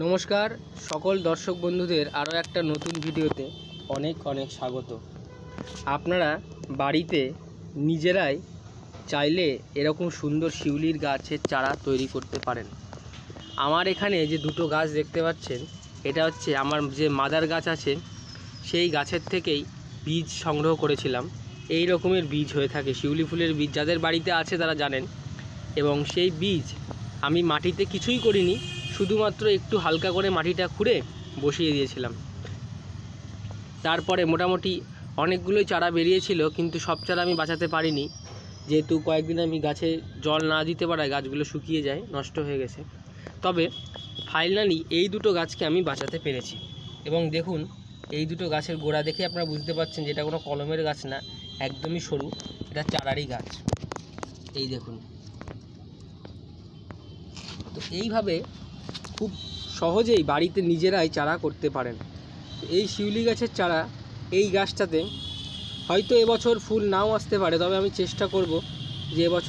নমস্কার সকল দর্শক বন্ধুদের আরও একটা নতুন ভিডিওতে অনেক অনেক স্বাগত। আপনারা বাড়িতে নিজেরাই চাইলে এরকম সুন্দর শিউলির গাছের চারা তৈরি করতে পারেন। আমার এখানে যে দুটো গাছ দেখতে পাচ্ছেন, এটা হচ্ছে আমার যে মাদার গাছ আছে সেই গাছের থেকেই বীজ সংগ্রহ করেছিলাম। এই রকমের বীজ হয়ে থাকে, শিউলি ফুলের বীজ যাদের বাড়িতে আছে তারা জানেন। এবং সেই বীজ আমি মাটিতে কিছুই করিনি, শুধুমাত্র একটু হালকা করে মাটিটা খুঁড়ে বসিয়ে দিয়েছিলাম। তারপরে মোটামুটি অনেকগুলোই চারা বেরিয়েছিল, কিন্তু সব চারা আমি বাঁচাতে পারিনি, যেহেতু কয়েকদিন আমি গাছে জল না দিতে পারায় গাছগুলো শুকিয়ে যায়, নষ্ট হয়ে গেছে। তবে ফাইনালি এই দুটো গাছকে আমি বাঁচাতে পেরেছি। এবং দেখুন, এই দুটো গাছের গোড়া দেখে আপনারা বুঝতে পারছেন যে এটা কোনো কলমের গাছ না, একদমই সরু, এটা চারারই গাছ। এই দেখুন, তো এইভাবে খুব সহজেই বাড়িতে নিজেরাই চারা করতে পারেন। এই শিউলি গাছের চারা, এই গাছটাতে হয়তো এবছর ফুল নাও আসতে পারে, তবে আমি চেষ্টা করব যে এবছর